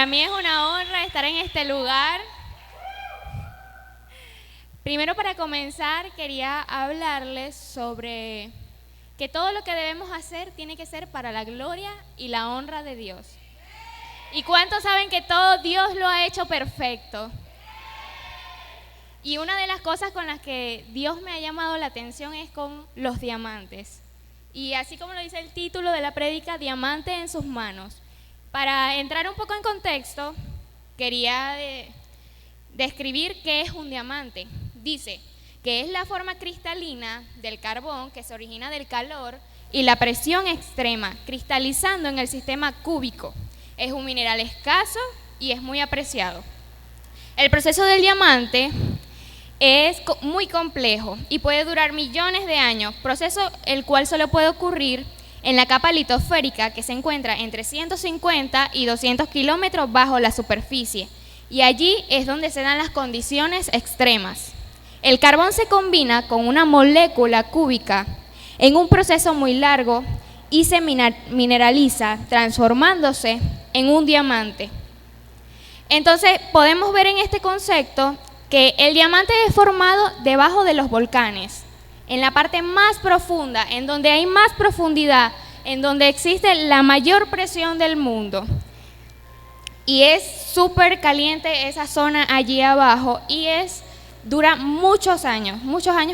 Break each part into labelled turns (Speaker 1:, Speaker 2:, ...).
Speaker 1: mí es una honra estar en este lugar. Primero, para comenzar, quería hablarles sobre que todo lo que debemos hacer tiene que ser para la gloria y la honra de Dios. ¿Y cuántos saben que todo Dios lo ha hecho perfecto? Y una de las cosas con las que Dios me ha llamado la atención es con los diamantes. Y así como lo dice el título de la prédica, diamante en sus manos. Para entrar un poco en contexto, quería describir qué es un diamante. Dice que es la forma cristalina del carbón que se origina del calor y la presión extrema, cristalizando en el sistema cúbico. Es un mineral escaso y es muy apreciado. El proceso del diamante es muy complejo y puede durar millones de años, proceso el cual solo puede ocurrir en la capa litosférica, que se encuentra entre 150 y 200 kilómetros bajo la superficie, y allí es donde se dan las condiciones extremas. El carbón se combina con una molécula cúbica en un proceso muy largo y se mineraliza, transformándose en un diamante. Entonces, podemos ver en este concepto que el diamante es formado debajo de los volcanes, en la parte más profunda, en donde hay más profundidad, en donde existe la mayor presión del mundo. Y es súper caliente esa zona allí abajo y dura muchos años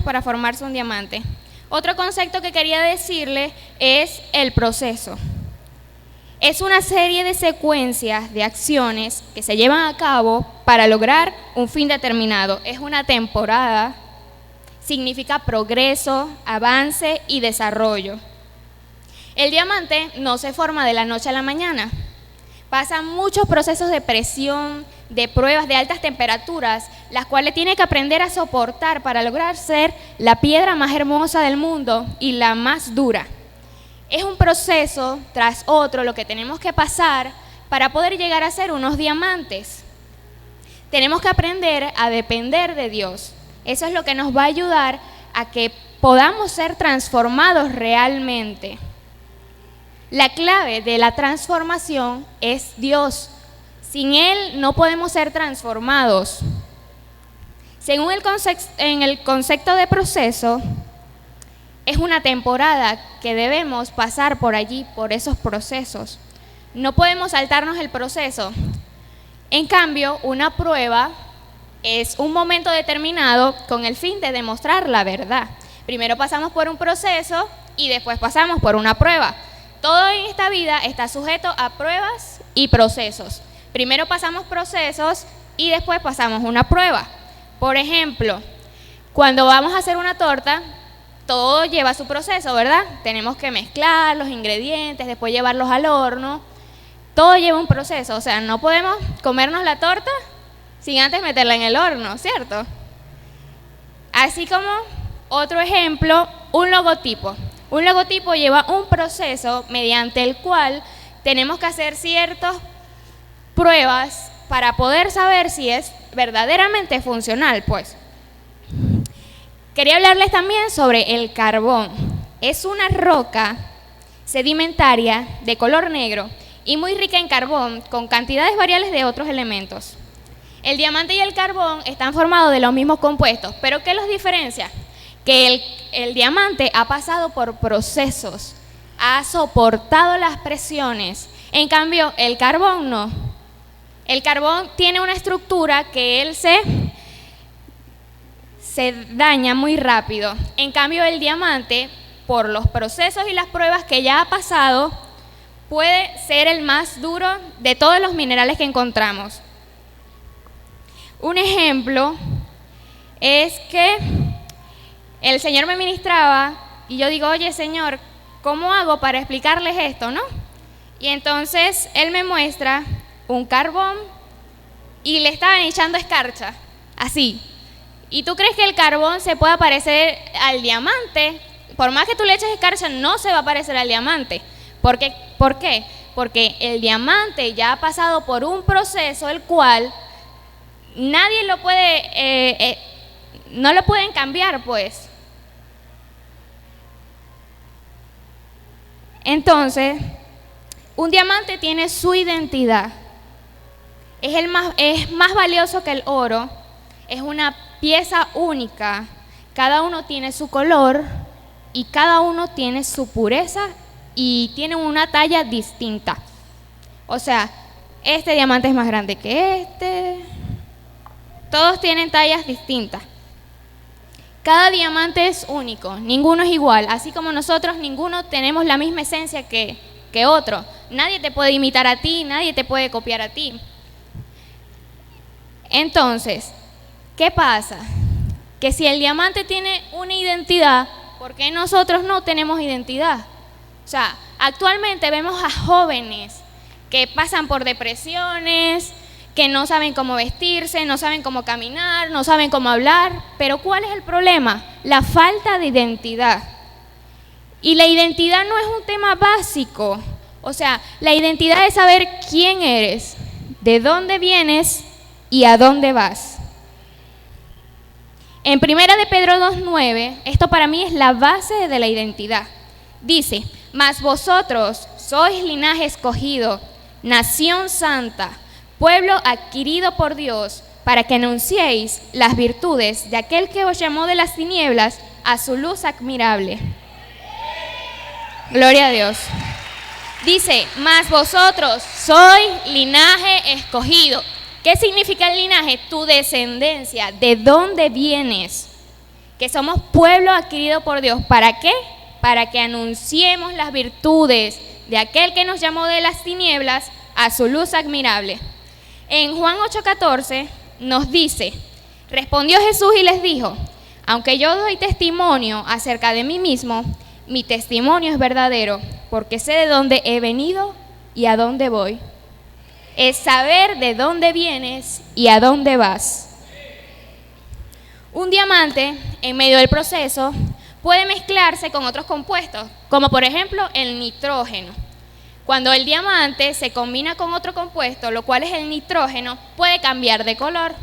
Speaker 1: para formarse un diamante. Otro concepto que quería decirle es el proceso. Es una serie de secuencias de acciones que se llevan a cabo para lograr un fin determinado. Es una temporada, significa progreso, avance y desarrollo. El diamante no se forma de la noche a la mañana. Pasan muchos procesos de presión, de pruebas de altas temperaturas, las cuales tiene que aprender a soportar para lograr ser la piedra más hermosa del mundo y la más dura. Es un proceso tras otro lo que tenemos que pasar para poder llegar a ser unos diamantes. Tenemos que aprender a depender de Dios. Eso es lo que nos va a ayudar a que podamos ser transformados realmente. La clave de la transformación es Dios. Sin Él no podemos ser transformados. Según el concepto de proceso, es una temporada que debemos pasar por allí, por esos procesos. No podemos saltarnos el proceso. En cambio, una prueba es un momento determinado con el fin de demostrar la verdad. Primero pasamos por un proceso y después pasamos por una prueba. Todo en esta vida está sujeto a pruebas y procesos. Primero pasamos procesos y después pasamos una prueba. Por ejemplo, cuando vamos a hacer una torta, todo lleva su proceso, ¿verdad? Tenemos que mezclar los ingredientes, después llevarlos al horno. Todo lleva un proceso, o sea, no podemos comernos la torta sin antes meterla en el horno, ¿cierto? Así como otro ejemplo, un logotipo. Un logotipo lleva un proceso mediante el cual tenemos que hacer ciertas pruebas para poder saber si es verdaderamente funcional, pues. Quería hablarles también sobre el carbón. Es una roca sedimentaria de color negro y muy rica en carbón, con cantidades variables de otros elementos. El diamante y el carbón están formados de los mismos compuestos, pero ¿qué los diferencia? Que el diamante ha pasado por procesos, ha soportado las presiones, en cambio el carbón no. El carbón tiene una estructura que él se daña muy rápido. En cambio, el diamante, por los procesos y las pruebas que ya ha pasado, puede ser el más duro de todos los minerales que encontramos. Un ejemplo es que el Señor me ministraba y yo digo, oye Señor, ¿cómo hago para explicarles esto, no? Y entonces Él me muestra un carbón y le estaban echando escarcha, así. ¿Y tú crees que el carbón se puede parecer al diamante? Por más que tú le eches escarcha, no se va a parecer al diamante. ¿Por qué? Porque el diamante ya ha pasado por un proceso el cual nadie lo puede, no lo pueden cambiar, pues. Entonces, un diamante tiene su identidad. es más valioso que el oro, es una pieza única, cada uno tiene su color y cada uno tiene su pureza y tiene una talla distinta. O sea, este diamante es más grande que este, todos tienen tallas distintas. Cada diamante es único, ninguno es igual, así como nosotros ninguno tenemos la misma esencia que otro. Nadie te puede imitar a ti, nadie te puede copiar a ti. Entonces, ¿qué pasa? Que si el diamante tiene una identidad, ¿por qué nosotros no tenemos identidad? O sea, actualmente vemos a jóvenes que pasan por depresiones, que no saben cómo vestirse, no saben cómo caminar, no saben cómo hablar, pero ¿cuál es el problema? La falta de identidad. Y la identidad no es un tema básico, o sea, la identidad es saber quién eres, de dónde vienes y a dónde vas. En 1 de Pedro 2:9, esto para mí es la base de la identidad. Dice, mas vosotros sois linaje escogido, nación santa, pueblo adquirido por Dios, para que anunciéis las virtudes de aquel que os llamó de las tinieblas a su luz admirable. Gloria a Dios. Dice, mas vosotros sois linaje escogido. ¿Qué significa el linaje? Tu descendencia, ¿de dónde vienes? Que somos pueblo adquirido por Dios. ¿Para qué? Para que anunciemos las virtudes de aquel que nos llamó de las tinieblas a su luz admirable. En Juan 8:14 nos dice, respondió Jesús y les dijo, aunque yo doy testimonio acerca de mí mismo, mi testimonio es verdadero, porque sé de dónde he venido y a dónde voy. Es saber de dónde vienes y a dónde vas. Un diamante, en medio del proceso, puede mezclarse con otros compuestos, como por ejemplo el nitrógeno. Cuando el diamante se combina con otro compuesto, lo cual es el nitrógeno, puede cambiar de color.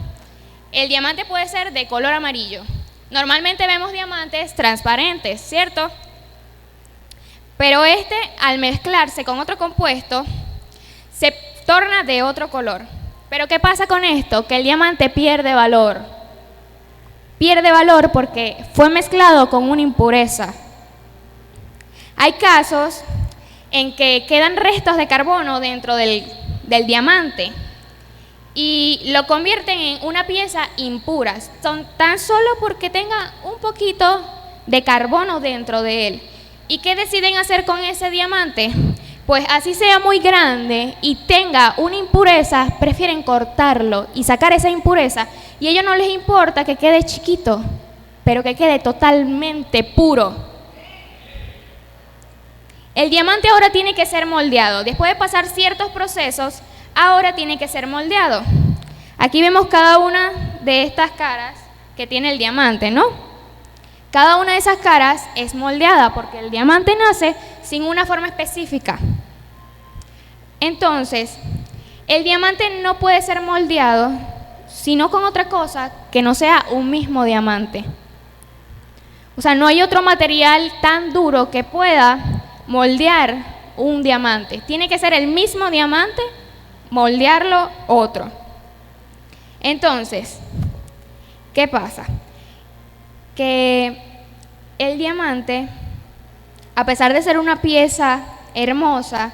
Speaker 1: El diamante puede ser de color amarillo. Normalmente vemos diamantes transparentes, ¿cierto? Pero al mezclarse con otro compuesto, se torna de otro color. Pero ¿qué pasa con esto? Que el diamante pierde valor. Pierde valor porque fue mezclado con una impureza. Hay casos en que quedan restos de carbono dentro del diamante y lo convierten en una pieza impura, tan solo porque tenga un poquito de carbono dentro de él. ¿Y qué deciden hacer con ese diamante? Pues así sea muy grande y tenga una impureza, prefieren cortarlo y sacar esa impureza, y a ellos no les importa que quede chiquito, pero que quede totalmente puro. El diamante ahora tiene que ser moldeado. Después de pasar ciertos procesos, ahora tiene que ser moldeado. Aquí vemos cada una de estas caras que tiene el diamante, ¿no? Cada una de esas caras es moldeada porque el diamante nace sin una forma específica. Entonces, el diamante no puede ser moldeado sino con otra cosa que no sea un mismo diamante. O sea, no hay otro material tan duro que pueda moldear un diamante. Tiene que ser el mismo diamante, moldearlo otro. Entonces, ¿qué pasa? Que el diamante, a pesar de ser una pieza hermosa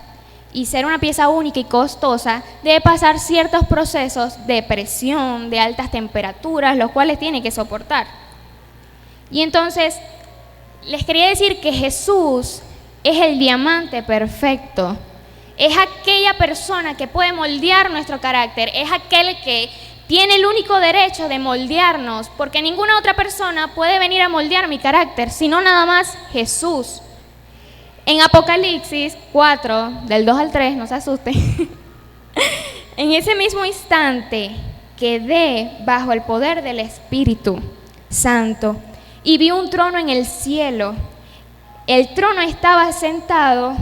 Speaker 1: y ser una pieza única y costosa, debe pasar ciertos procesos de presión, de altas temperaturas, los cuales tiene que soportar. Y entonces, les quería decir que Jesús es el diamante perfecto. Es aquella persona que puede moldear nuestro carácter, es aquel que tiene el único derecho de moldearnos, porque ninguna otra persona puede venir a moldear mi carácter, sino nada más Jesús. En Apocalipsis 4, del 2 al 3, no se asusten, en ese mismo instante quedé bajo el poder del Espíritu Santo y vi un trono en el cielo. El trono estaba sentado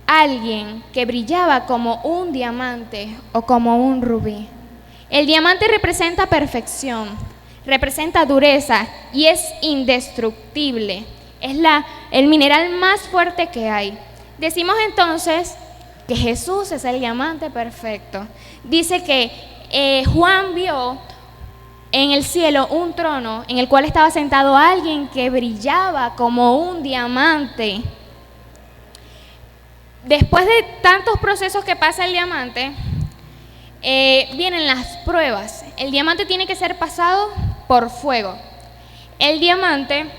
Speaker 1: alguien que brillaba como un diamante o como un rubí. El diamante representa perfección, representa dureza y es indestructible. Es el mineral más fuerte que hay. Decimos entonces que Jesús es el diamante perfecto. Dice que Juan vio en el cielo un trono en el cual estaba sentado alguien que brillaba como un diamante. Después de tantos procesos que pasa el diamante, vienen las pruebas. El diamante tiene que ser pasado por fuego. El diamante,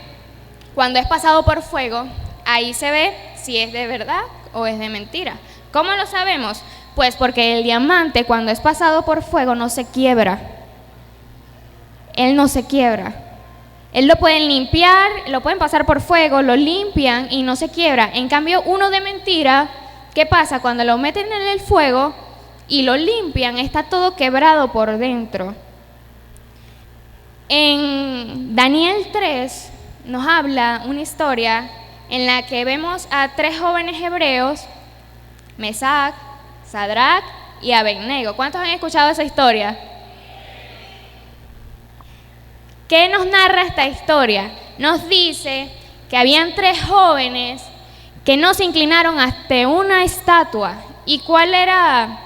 Speaker 1: cuando es pasado por fuego, ahí se ve si es de verdad o es de mentira. ¿Cómo lo sabemos? Pues porque el diamante, cuando es pasado por fuego, no se quiebra. Él no se quiebra. Él lo pueden limpiar, lo pueden pasar por fuego, lo limpian y no se quiebra. En cambio, uno de mentira, ¿qué pasa? Cuando lo meten en el fuego y lo limpian, está todo quebrado por dentro. En Daniel 3 nos habla una historia en la que vemos a 3 jóvenes hebreos, Mesac, Sadrac y Abednego. ¿Cuántos han escuchado esa historia? ¿Qué nos narra esta historia? Nos dice que habían 3 jóvenes que no se inclinaron ante una estatua. ¿Y cuál era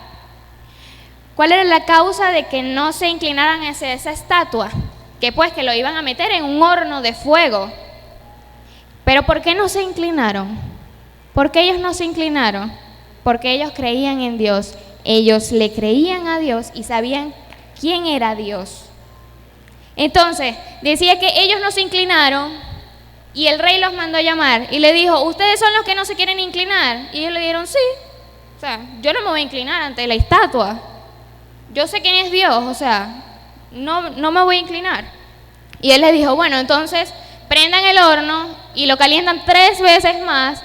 Speaker 1: la causa de que no se inclinaran hacia esa estatua? Que pues que lo iban a meter en un horno de fuego. ¿Pero por qué no se inclinaron? ¿Por qué ellos no se inclinaron? Porque ellos creían en Dios. Ellos le creían a Dios y sabían quién era Dios. Entonces, decía que ellos no se inclinaron y el rey los mandó a llamar y le dijo, ¿ustedes son los que no se quieren inclinar? Y ellos le dijeron, sí. O sea, yo no me voy a inclinar ante la estatua. Yo sé quién es Dios, o sea, no me voy a inclinar. Y él les dijo, bueno, entonces prendan el horno y lo calientan 3 veces más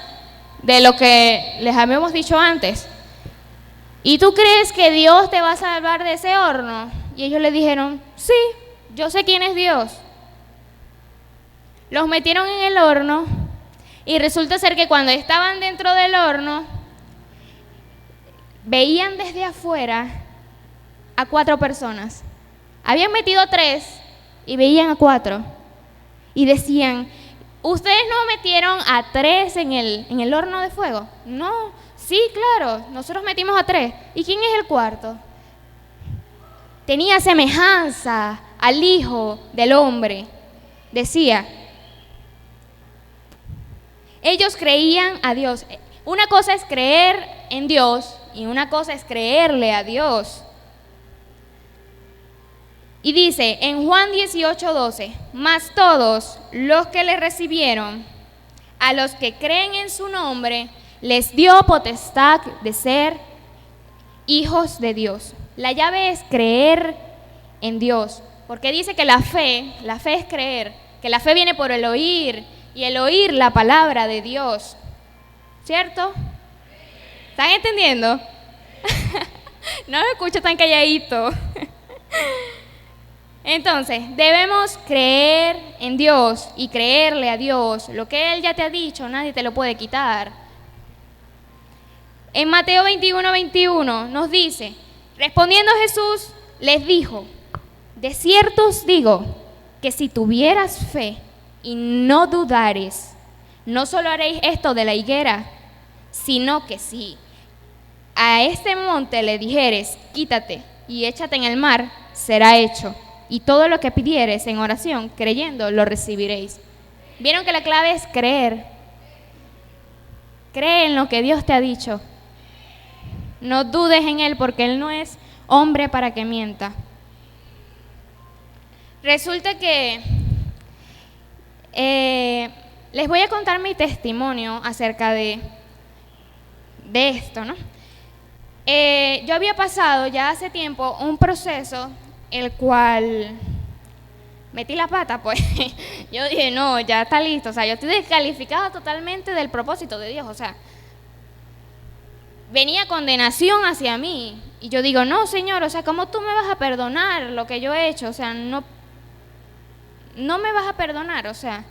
Speaker 1: de lo que les habíamos dicho antes. ¿Y tú crees que Dios te va a salvar de ese horno? Y ellos le dijeron, sí, yo sé quién es Dios. Los metieron en el horno y resulta ser que cuando estaban dentro del horno, veían desde afuera a 4 personas. Habían metido 3 y veían a 4. Y decían, ¿ustedes no metieron a 3 en el horno de fuego? No, sí, claro, nosotros metimos a 3. ¿Y quién es el 4? Tenía semejanza al Hijo del Hombre. Decía, ellos creían a Dios. Una cosa es creer en Dios y una cosa es creerle a Dios. Y dice en Juan 18:12, mas todos los que le recibieron, a los que creen en su nombre, les dio potestad de ser hijos de Dios. La llave es creer en Dios, porque dice que la fe es creer, que la fe viene por el oír, y el oír la palabra de Dios. ¿Cierto? ¿Están entendiendo? No me escucho tan calladito. Entonces, debemos creer en Dios y creerle a Dios. Lo que Él ya te ha dicho, nadie te lo puede quitar. En Mateo 21:21 nos dice, respondiendo Jesús, les dijo, de cierto os digo, que si tuvieras fe y no dudares, no solo haréis esto de la higuera, sino que si a este monte le dijeres, quítate y échate en el mar, será hecho. Y todo lo que pidieres en oración, creyendo, lo recibiréis. ¿Vieron que la clave es creer? Cree en lo que Dios te ha dicho. No dudes en Él, porque Él no es hombre para que mienta. Resulta que les voy a contar mi testimonio acerca de esto, ¿no? Yo había pasado ya hace tiempo un proceso el cual metí la pata, pues. Yo dije, no, ya está listo, o sea, yo estoy descalificada totalmente del propósito de Dios, o sea, venía condenación hacia mí, y yo digo, no, Señor, o sea, ¿cómo tú me vas a perdonar lo que yo he hecho? O sea, no me vas a perdonar, o sea,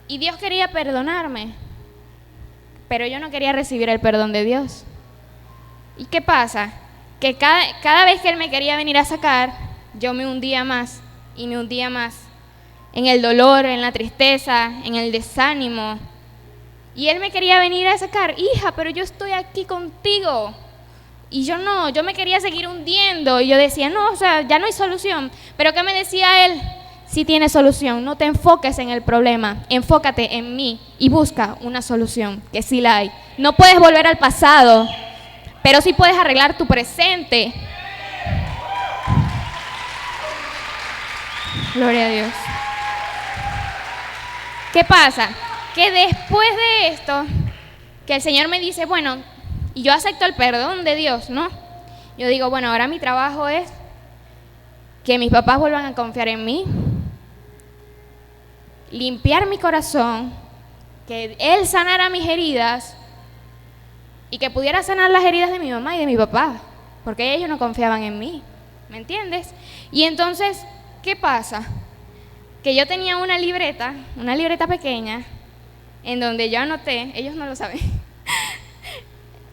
Speaker 1: y Dios quería perdonarme, pero yo no quería recibir el perdón de Dios. ¿Y qué pasa? Que cada vez que Él me quería venir a sacar, yo me hundía más y me hundía más en el dolor, en la tristeza, en el desánimo. Y él me quería venir a sacar, hija, pero yo estoy aquí contigo. Y yo no, yo me quería seguir hundiendo. Y yo decía, no, o sea, ya no hay solución. Pero ¿qué me decía él? Sí tiene solución, no te enfoques en el problema, enfócate en mí y busca una solución, que sí la hay. No puedes volver al pasado, pero sí puedes arreglar tu presente. Gloria a Dios. ¿Qué pasa? Que después de esto, que el Señor me dice, bueno, y yo acepto el perdón de Dios, ¿no? Yo digo, bueno, ahora mi trabajo es que mis papás vuelvan a confiar en mí, limpiar mi corazón, que Él sanara mis heridas y que pudiera sanar las heridas de mi mamá y de mi papá, porque ellos no confiaban en mí, ¿me entiendes? Y entonces, ¿qué pasa? Que yo tenía una libreta pequeña, en donde yo anoté, ellos no lo saben,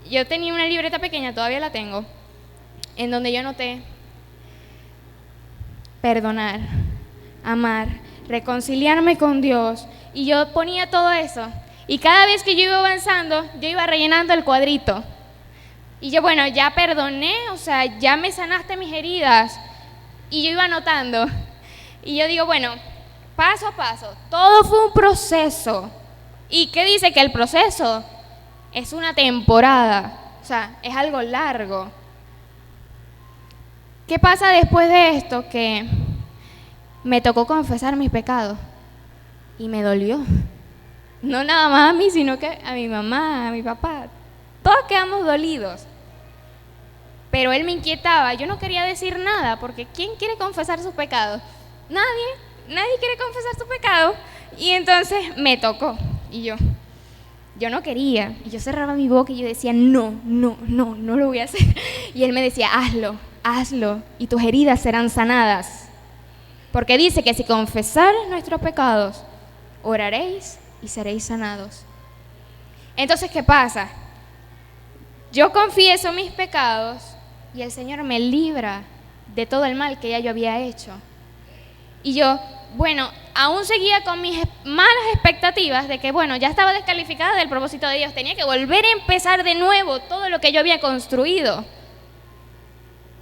Speaker 1: yo tenía una libreta pequeña, todavía la tengo, en donde yo anoté perdonar, amar, reconciliarme con Dios, y yo ponía todo eso, y cada vez que yo iba avanzando, yo iba rellenando el cuadrito, y yo, bueno, ya perdoné, o sea, ya me sanaste mis heridas, y yo iba anotando, y yo digo, bueno, paso a paso, todo fue un proceso. ¿Y qué dice? Que el proceso es una temporada, o sea, es algo largo. ¿Qué pasa después de esto? Que me tocó confesar mis pecados y me dolió. No nada más a mí, sino que a mi mamá, a mi papá. Todos quedamos dolidos. Pero él me inquietaba, yo no quería decir nada, porque ¿quién quiere confesar sus pecados? Nadie quiere confesar su pecado. Y entonces me tocó. Y yo no quería. Y yo cerraba mi boca y yo decía, no lo voy a hacer. Y él me decía, hazlo, y tus heridas serán sanadas. Porque dice que si confesares nuestros pecados, oraréis y seréis sanados. Entonces, ¿qué pasa? Yo confieso mis pecados y el Señor me libra de todo el mal que ya yo había hecho. Y yo, bueno, aún seguía con mis malas expectativas de que, bueno, ya estaba descalificada del propósito de Dios. Tenía que volver a empezar de nuevo todo lo que yo había construido.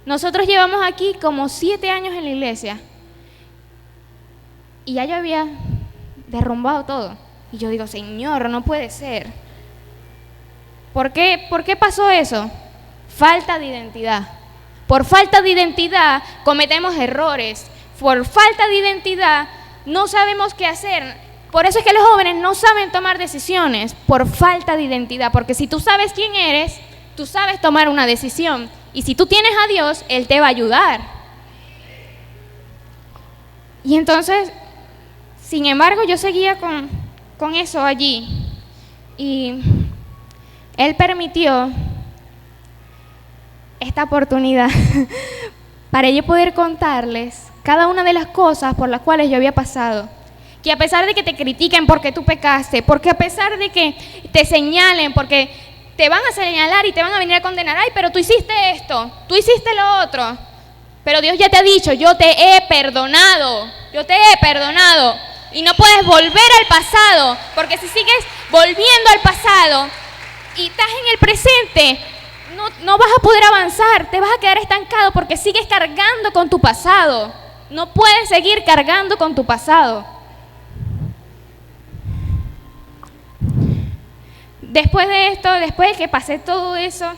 Speaker 1: Nosotros llevamos aquí como 7 años en la iglesia. Y ya yo había derrumbado todo. Y yo digo, Señor, no puede ser. ¿Por qué pasó eso? Falta de identidad. Por falta de identidad cometemos errores. Por falta de identidad no sabemos qué hacer. Por eso es que los jóvenes no saben tomar decisiones, por falta de identidad. Porque si tú sabes quién eres, tú sabes tomar una decisión. Y si tú tienes a Dios, Él te va a ayudar. Y entonces, sin embargo, yo seguía con eso allí. Y Él permitió esta oportunidad para yo poder contarles cada una de las cosas por las cuales yo había pasado. Que a pesar de que te critiquen porque tú pecaste, porque a pesar de que te señalen, porque te van a señalar y te van a venir a condenar, ay, pero tú hiciste esto, tú hiciste lo otro, pero Dios ya te ha dicho, yo te he perdonado, y no puedes volver al pasado, porque si sigues volviendo al pasado y estás en el presente, no vas a poder avanzar, te vas a quedar estancado porque sigues cargando con tu pasado. No puedes seguir cargando con tu pasado. Después de esto, después de que pasé todo eso,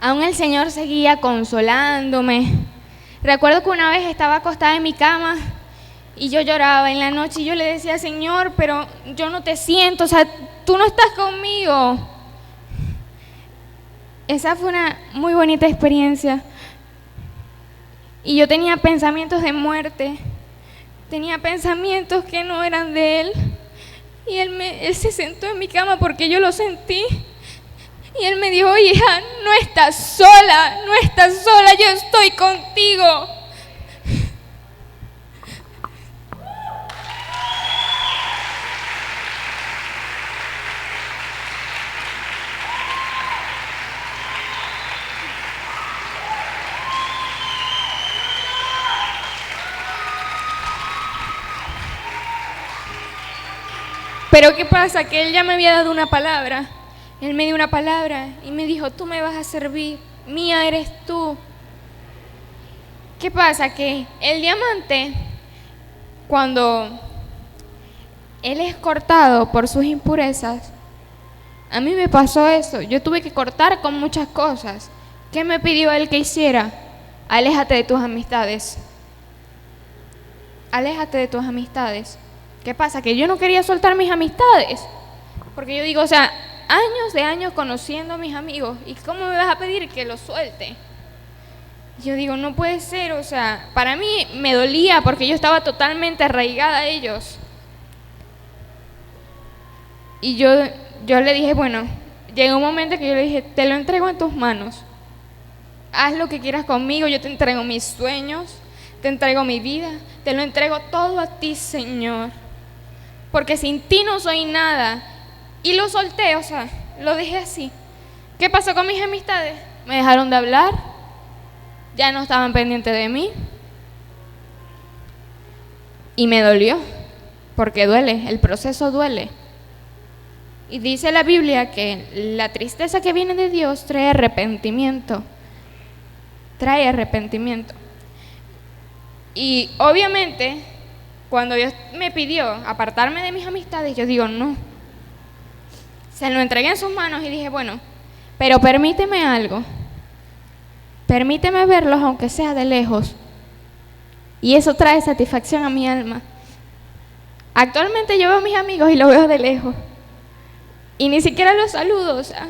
Speaker 1: aún el Señor seguía consolándome. Recuerdo que una vez estaba acostada en mi cama y yo lloraba en la noche y yo le decía, Señor, pero yo no te siento, o sea, tú no estás conmigo. Esa fue una muy bonita experiencia. Y yo tenía pensamientos de muerte, tenía pensamientos que no eran de Él. Y él se sentó en mi cama porque yo lo sentí. Y Él me dijo, hija, no estás sola, yo estoy contigo. Pero ¿qué pasa? Que él ya me había dado una palabra. Él me dio una palabra y me dijo, tú me vas a servir, mía eres tú. ¿Qué pasa? Que el diamante, cuando él es cortado por sus impurezas, a mí me pasó eso. Yo tuve que cortar con muchas cosas. ¿Qué me pidió él que hiciera? Aléjate de tus amistades. Aléjate de tus amistades. ¿Qué pasa? Que yo no quería soltar mis amistades. Porque yo digo, o sea, años de años conociendo a mis amigos. ¿Y cómo me vas a pedir que los suelte? Yo digo, no puede ser, o sea, para mí me dolía porque yo estaba totalmente arraigada a ellos. Y yo le dije, bueno, llegó un momento que yo le dije, te lo entrego en tus manos. Haz lo que quieras conmigo, yo te entrego mis sueños, te entrego mi vida, te lo entrego todo a ti, Señor. Porque sin ti no soy nada. Y lo solté, o sea, lo dejé así. ¿Qué pasó con mis amistades? Me dejaron de hablar, ya no estaban pendientes de mí. Y me dolió, porque duele, el proceso duele. Y dice la Biblia que la tristeza que viene de Dios trae arrepentimiento. Trae arrepentimiento. Y obviamente, cuando Dios me pidió apartarme de mis amistades, yo digo, no. Se lo entregué en sus manos y dije, bueno, pero permíteme algo. Permíteme verlos aunque sea de lejos. Y eso trae satisfacción a mi alma. Actualmente yo veo a mis amigos y los veo de lejos. Y ni siquiera los saludo, o sea.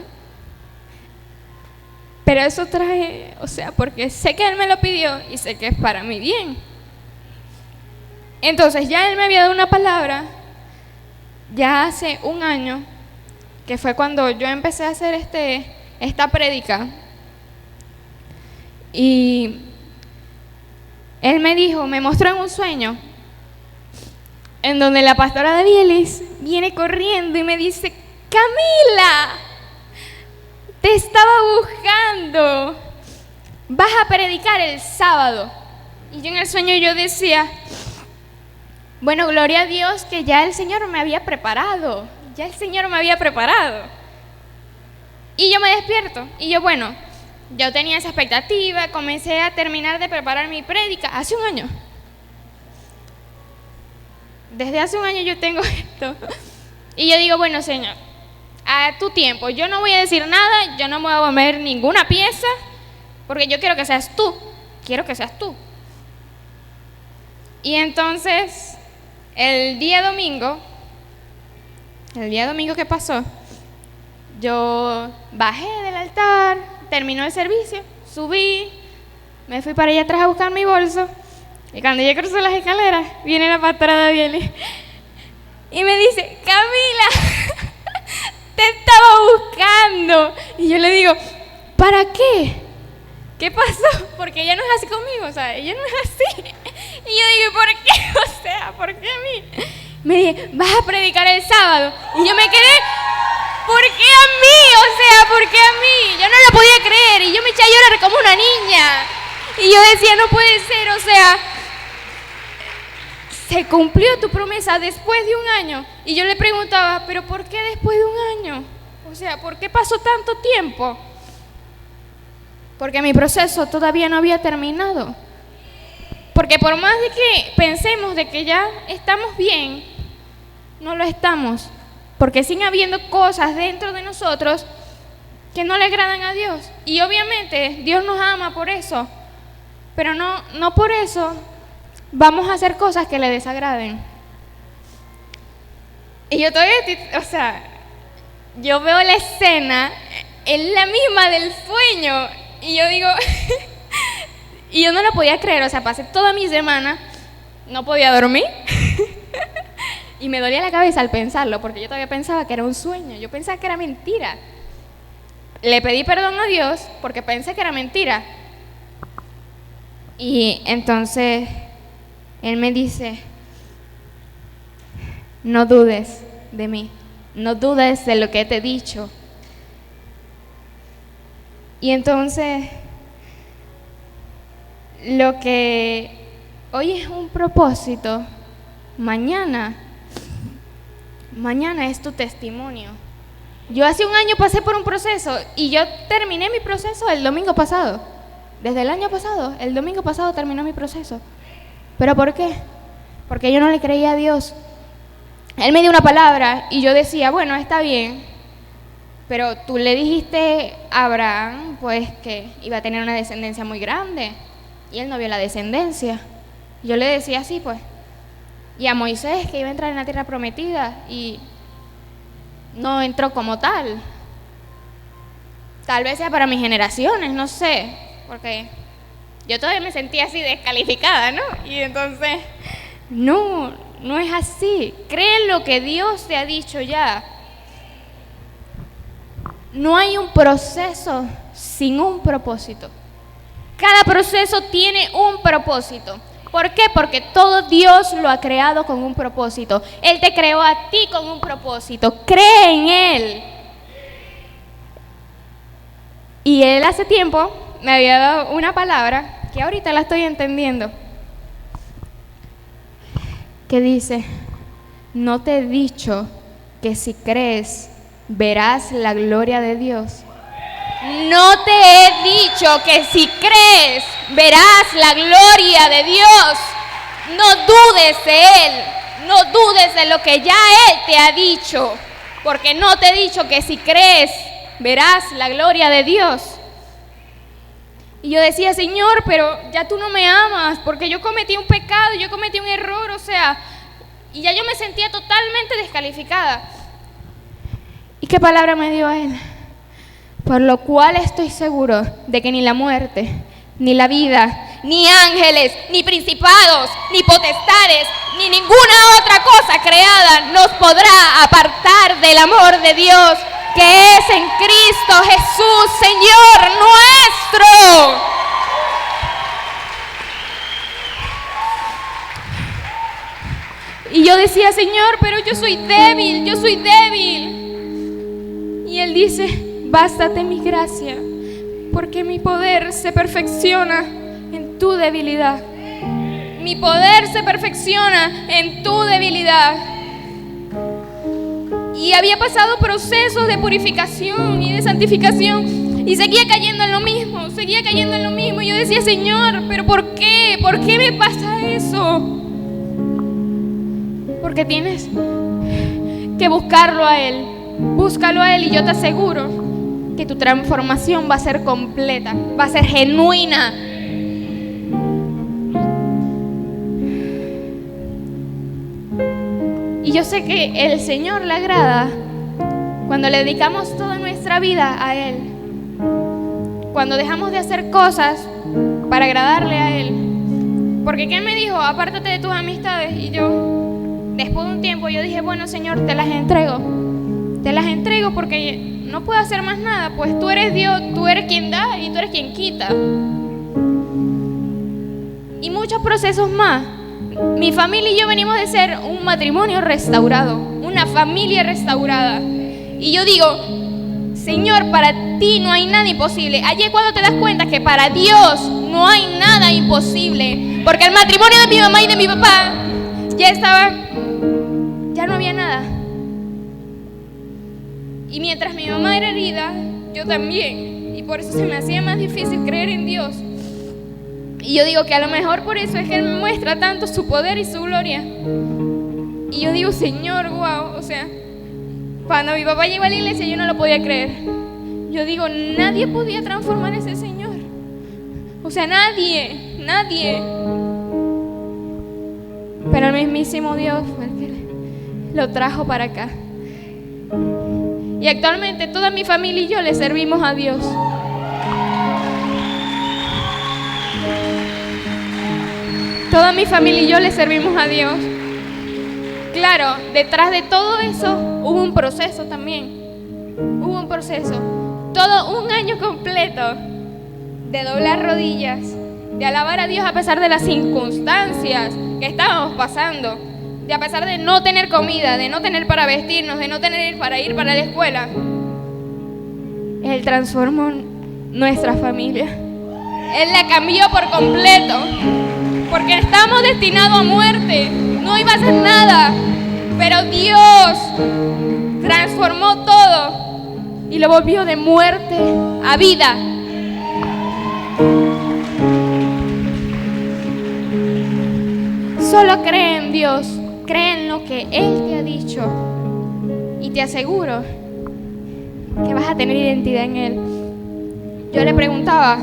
Speaker 1: Pero eso trae, o sea, porque sé que Él me lo pidió y sé que es para mi bien. Entonces ya Él me había dado una palabra, ya hace un año, que fue cuando yo empecé a hacer esta prédica. Y Él me dijo, me mostró en un sueño, en donde la pastora de Bielis viene corriendo y me dice, Camila, te estaba buscando, vas a predicar el sábado. Y yo en el sueño yo decía, bueno, gloria a Dios que ya el Señor me había preparado, ya el Señor me había preparado. Y yo me despierto y yo, bueno, yo tenía esa expectativa, comencé a terminar de preparar mi prédica hace un año. Desde hace un año yo tengo esto. Y yo digo, bueno, Señor, a tu tiempo, yo no voy a decir nada, yo no me voy a mover ninguna pieza, porque yo quiero que seas tú, quiero que seas tú. Y entonces, el día domingo que pasó, yo bajé del altar, terminó el servicio, subí, me fui para allá atrás a buscar mi bolso, y cuando yo cruzo las escaleras, viene la pastora de Bielis y me dice, Camila, te estaba buscando. Y yo le digo, ¿para qué? ¿Qué pasó? Porque ella no es así conmigo, o sea, ella no es así. Y yo digo, ¿por qué? O sea, ¿por qué a mí? Me dice, vas a predicar el sábado. Y yo me quedé, ¿por qué a mí? O sea, ¿por qué a mí? Yo no lo podía creer y yo me eché a llorar como una niña. Y yo decía, no puede ser, o sea, se cumplió tu promesa después de un año. Y yo le preguntaba, ¿pero por qué después de un año? O sea, ¿por qué pasó tanto tiempo? Porque mi proceso todavía no había terminado. Porque por más de que pensemos de que ya estamos bien, no lo estamos. Porque siguen habiendo cosas dentro de nosotros que no le agradan a Dios. Y obviamente Dios nos ama por eso. Pero no por eso vamos a hacer cosas que le desagraden. Y yo todavía, o sea, yo veo la escena, es la misma del sueño. Y yo digo, y yo no lo podía creer, o sea, pasé toda mi semana, no podía dormir. Y me dolía la cabeza al pensarlo, porque yo todavía pensaba que era un sueño, yo pensaba que era mentira. Le pedí perdón a Dios porque pensé que era mentira. Y entonces Él me dice, no dudes de mí, no dudes de lo que te he dicho. Y entonces, lo que hoy es un propósito, mañana mañana es tu testimonio. Yo hace un año pasé por un proceso y yo terminé mi proceso el domingo pasado. Desde el año pasado, el domingo pasado terminó mi proceso. ¿Pero por qué? Porque yo no le creía a Dios. Él me dio una palabra y yo decía, bueno, está bien, pero tú le dijiste a Abraham, pues, que iba a tener una descendencia muy grande, y él no vio la descendencia. Yo le decía así, pues, y a Moisés, que iba a entrar en la tierra prometida, y no entró como tal. Tal vez sea para mis generaciones, no sé, porque yo todavía me sentía así descalificada, ¿no? Y entonces, no es así. Cree en lo que Dios te ha dicho ya. No hay un proceso sin un propósito. Cada proceso tiene un propósito. ¿Por qué? Porque todo Dios lo ha creado con un propósito. Él te creó a ti con un propósito. Cree en Él. Y Él hace tiempo me había dado una palabra que ahorita la estoy entendiendo, que dice, no te he dicho que si crees verás la gloria de Dios. No te he dicho que si crees verás la gloria de Dios. No dudes de Él, no dudes de lo que ya Él te ha dicho, porque no te he dicho que si crees verás la gloria de Dios. Y yo decía, Señor, pero ya tú no me amas, porque yo cometí un pecado, yo cometí un error, o sea, y ya yo me sentía totalmente descalificada. ¿Y qué palabra me dio Él? Por lo cual estoy seguro de que ni la muerte, ni la vida, ni ángeles, ni principados, ni potestades, ni ninguna otra cosa creada nos podrá apartar del amor de Dios, que es en Cristo Jesús, Señor nuestro. Y yo decía, Señor, pero yo soy débil, yo soy débil. Y Él dice, bástate mi gracia, porque mi poder se perfecciona en tu debilidad. Mi poder se perfecciona en tu debilidad. Y había pasado procesos de purificación y de santificación y seguía cayendo en lo mismo, seguía cayendo en lo mismo. Y yo decía, Señor, ¿pero por qué? ¿Por qué me pasa eso? Porque tienes que buscarlo a Él. Búscalo a Él y yo te aseguro que tu transformación va a ser completa, va a ser genuina. Y yo sé que el Señor le agrada cuando le dedicamos toda nuestra vida a Él, cuando dejamos de hacer cosas para agradarle a Él. Porque ¿qué me dijo? Apártate de tus amistades. Y yo, después de un tiempo, yo dije, bueno, Señor, te las entrego porque no puedo hacer más nada, pues tú eres Dios, tú eres quien da y tú eres quien quita. Y muchos procesos más. Mi familia y yo venimos de ser un matrimonio restaurado, una familia restaurada. Y yo digo, Señor, para ti no hay nada imposible. Allí es cuando te das cuenta que para Dios no hay nada imposible. Porque el matrimonio de mi mamá y de mi papá ya no había nada. Y mientras mi mamá era herida, yo también. Y por eso se me hacía más difícil creer en Dios. Y yo digo que a lo mejor por eso es que Él me muestra tanto su poder y su gloria. Y yo digo, Señor, wow, o sea, cuando mi papá llegó a la iglesia yo no lo podía creer. Yo digo, nadie podía transformar a ese Señor. O sea, nadie. Pero el mismísimo Dios fue el que lo trajo para acá. Y actualmente toda mi familia y yo le servimos a Dios. Toda mi familia y yo le servimos a Dios. Claro, detrás de todo eso hubo un proceso también. Hubo un proceso. Todo un año completo de doblar rodillas, de alabar a Dios a pesar de las circunstancias que estábamos pasando, de a pesar de no tener comida, de no tener para vestirnos, de no tener para ir para la escuela. Él transformó nuestra familia. Él la cambió por completo. Porque estábamos destinados a muerte, no iba a hacer nada, Pero Dios transformó todo y lo volvió de muerte a vida. Solo cree en Dios, cree en lo que Él te ha dicho y te aseguro que vas a tener identidad en Él. Yo le preguntaba,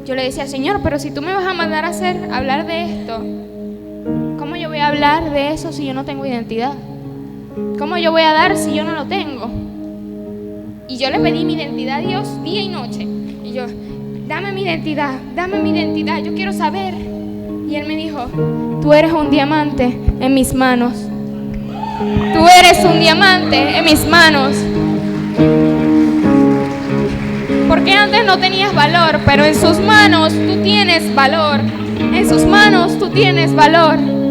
Speaker 1: yo le decía, Señor, pero si tú me vas a mandar a hablar de esto, ¿cómo yo voy a hablar de eso si yo no tengo identidad? ¿Cómo yo voy a dar si yo no lo tengo? Y yo le pedí mi identidad a Dios día y noche. Y yo, dame mi identidad, yo quiero saber. Y Él me dijo, tú eres un diamante en mis manos. Tú eres un diamante en mis manos. Porque antes no tenías valor, pero en sus manos tú tienes valor. En sus manos tú tienes valor.